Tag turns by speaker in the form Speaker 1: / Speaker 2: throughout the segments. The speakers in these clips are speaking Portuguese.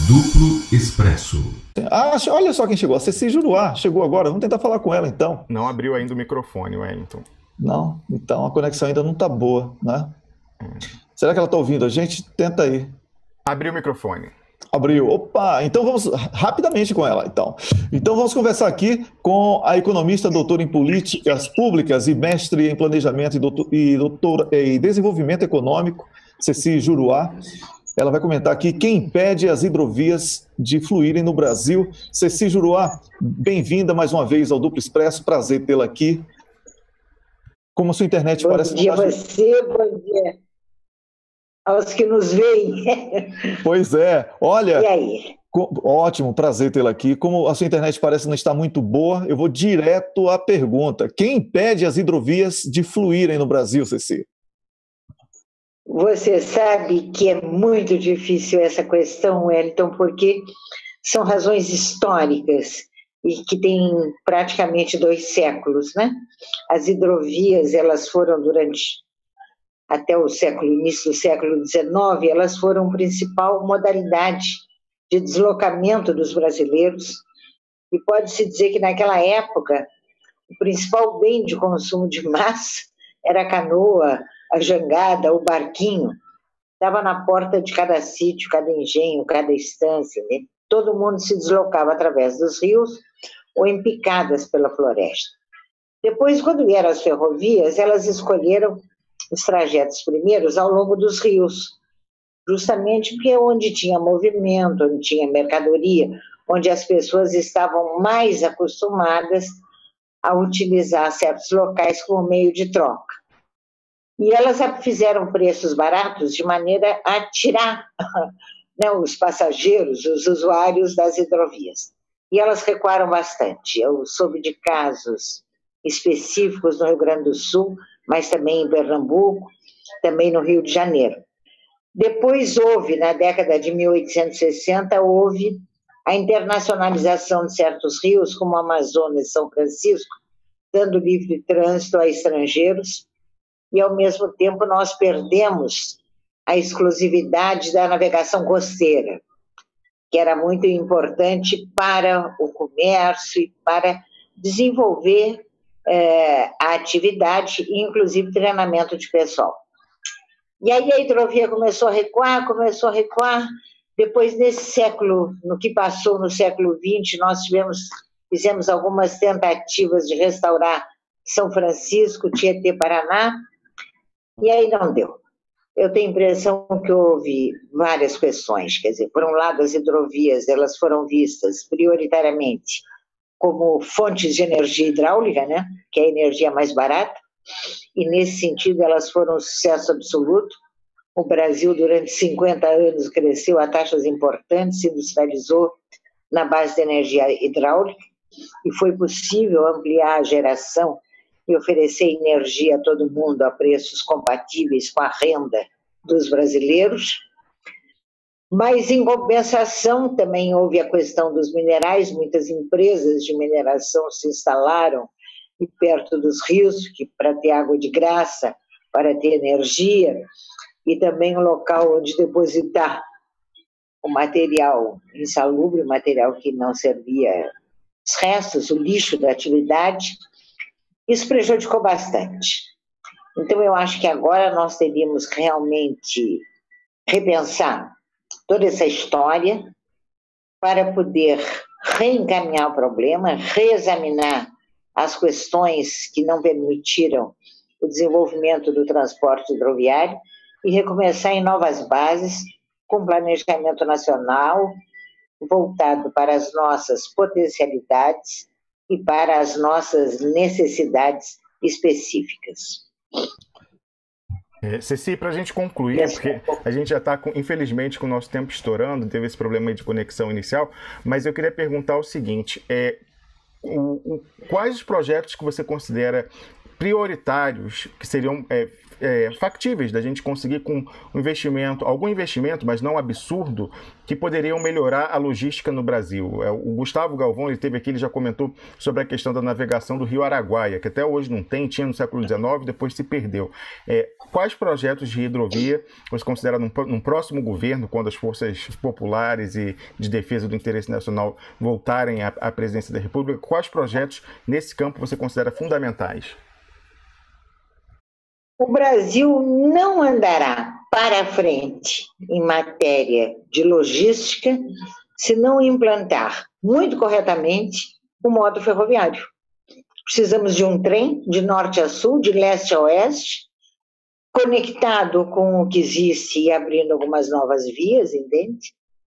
Speaker 1: Duplo Expresso.
Speaker 2: Ah, olha só quem chegou. A Ceci Juruá chegou agora. Vamos tentar falar com ela, então.
Speaker 3: Não abriu ainda o microfone, Wellington.
Speaker 2: Não? Então a conexão ainda não está boa, né? Será que ela está ouvindo? A gente tenta aí.
Speaker 3: Abriu o microfone.
Speaker 2: Abriu. Opa! Então vamos rapidamente com ela, Então vamos conversar aqui com a economista, doutora em políticas públicas e mestre em planejamento e doutora em desenvolvimento econômico, Ceci Juruá. Ela vai comentar aqui quem impede as hidrovias de fluírem no Brasil. Ceci Juruá, bem-vinda mais uma vez ao Duplo Expresso. Prazer tê-la aqui. Como a sua internet parece...
Speaker 4: Bom dia a você, bom dia aos que nos veem.
Speaker 2: Pois é, olha...
Speaker 4: E aí?
Speaker 2: Ótimo, prazer tê-la aqui. Como a sua internet parece não estar muito boa, eu vou direto à pergunta. Quem impede as hidrovias de fluírem no Brasil, Ceci?
Speaker 4: Você sabe que é muito difícil essa questão, Wellington, porque são razões históricas e que têm praticamente 2 séculos, né? As hidrovias, elas foram até o início do século XIX, elas foram a principal modalidade de deslocamento dos brasileiros, e pode-se dizer que naquela época o principal bem de consumo de massa era a canoa, a jangada, o barquinho. Estava na porta de cada sítio, cada engenho, cada estância, né? Todo mundo se deslocava através dos rios ou em picadas pela floresta. Depois, quando vieram as ferrovias, elas escolheram os trajetos primeiros ao longo dos rios, justamente porque é onde tinha movimento, onde tinha mercadoria, onde as pessoas estavam mais acostumadas a utilizar certos locais como meio de troca. E elas fizeram preços baratos de maneira a tirar, né, os passageiros, os usuários das hidrovias. E elas recuaram bastante. Eu soube de casos específicos no Rio Grande do Sul, mas também em Pernambuco, também no Rio de Janeiro. Depois houve, na década de 1860, houve a internacionalização de certos rios, como o Amazonas e São Francisco, dando livre trânsito a estrangeiros, e ao mesmo tempo nós perdemos a exclusividade da navegação costeira, que era muito importante para o comércio e para desenvolver a atividade, inclusive treinamento de pessoal. E aí a hidrovia começou a recuar, depois nesse século, no que passou no século XX, nós fizemos algumas tentativas de restaurar São Francisco, Tietê, Paraná, e aí não deu. Eu tenho a impressão que houve várias questões, quer dizer, por um lado as hidrovias, elas foram vistas prioritariamente como fontes de energia hidráulica, né, que é a energia mais barata, e nesse sentido elas foram um sucesso absoluto. O Brasil durante 50 anos cresceu a taxas importantes, se industrializou na base da energia hidráulica, e foi possível ampliar a geração e oferecer energia a todo mundo a preços compatíveis com a renda dos brasileiros. Mas, em compensação, também houve a questão dos minerais. Muitas empresas de mineração se instalaram perto dos rios, para ter água de graça, para ter energia, e também um local onde depositar o material insalubre, o material que não servia, os restos, o lixo da atividade. Isso prejudicou bastante. Então, eu acho que agora nós teríamos realmente repensar toda essa história para poder reencaminhar o problema, reexaminar as questões que não permitiram o desenvolvimento do transporte hidroviário e recomeçar em novas bases, com planejamento nacional, voltado para as nossas potencialidades e para as nossas necessidades específicas.
Speaker 3: Ceci, para a gente concluir, porque a gente já está, infelizmente, com o nosso tempo estourando, teve esse problema de conexão inicial, mas eu queria perguntar o seguinte, quais os projetos que você considera prioritários, que seriam factíveis da gente conseguir com um investimento, algum investimento, mas não absurdo, que poderiam melhorar a logística no Brasil. O Gustavo Galvão, ele esteve aqui, ele já comentou sobre a questão da navegação do Rio Araguaia, que até hoje não tem, tinha no século XIX, depois se perdeu. Quais projetos de hidrovia você considera num próximo governo, quando as forças populares e de defesa do interesse nacional voltarem à presidência da República, quais projetos nesse campo você considera fundamentais?
Speaker 4: O Brasil não andará para frente em matéria de logística se não implantar muito corretamente o modo ferroviário. Precisamos de um trem de norte a sul, de leste a oeste, conectado com o que existe e abrindo algumas novas vias, entende?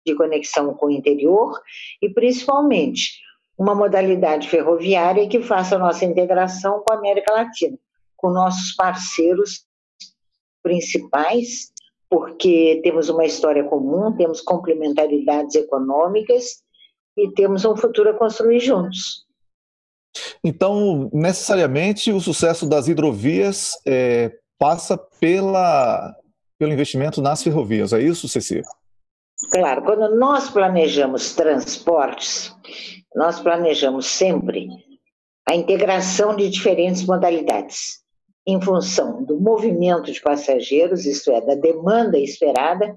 Speaker 4: De conexão com o interior e, principalmente, uma modalidade ferroviária que faça a nossa integração com a América Latina, com nossos parceiros principais, porque temos uma história comum, temos complementaridades econômicas e temos um futuro a construir juntos.
Speaker 2: Então, necessariamente, o sucesso das hidrovias passa pelo investimento nas ferrovias, é isso, Ceci?
Speaker 4: Claro, quando nós planejamos transportes, nós planejamos sempre a integração de diferentes modalidades, em função do movimento de passageiros, isto é, da demanda esperada,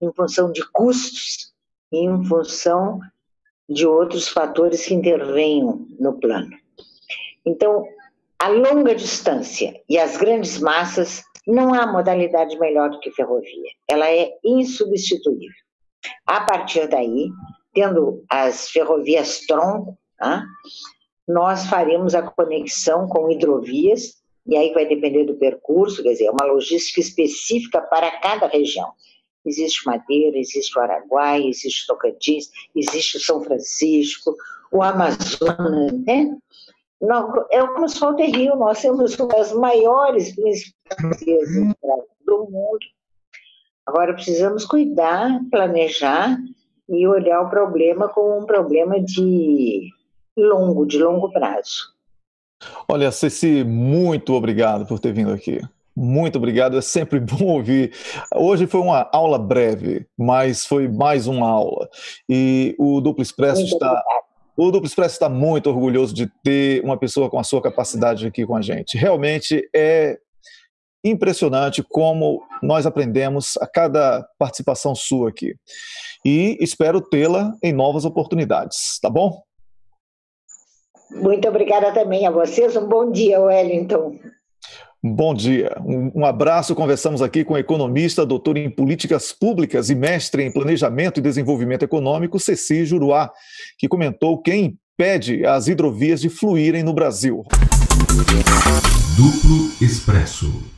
Speaker 4: em função de custos e em função de outros fatores que intervenham no plano. Então, a longa distância e as grandes massas, não há modalidade melhor do que ferrovia. Ela é insubstituível. A partir daí, tendo as ferrovias tronco, nós faremos a conexão com hidrovias, e aí vai depender do percurso, quer dizer, uma logística específica para cada região. Existe Madeira, existe o Araguaia, existe o Tocantins, existe o São Francisco, o Amazonas, né? É como se fosse Rio, nós temos uma das maiores principais do mundo. Agora precisamos cuidar, planejar e olhar o problema como um problema de longo prazo.
Speaker 2: Olha, Ceci, muito obrigado por ter vindo aqui. Muito obrigado, é sempre bom ouvir. Hoje foi uma aula breve, mas foi mais uma aula. E o Duplo Expresso está muito orgulhoso de ter uma pessoa com a sua capacidade aqui com a gente. Realmente é impressionante como nós aprendemos a cada participação sua aqui. E espero tê-la em novas oportunidades, tá bom?
Speaker 4: Muito obrigada também a vocês. Um bom dia, Wellington.
Speaker 2: Bom dia. Um abraço. Conversamos aqui com a economista, doutora em políticas públicas e mestre em planejamento e desenvolvimento econômico, Ceci Juruá, que comentou quem impede as hidrovias de fluírem no Brasil.
Speaker 1: Duplo Expresso.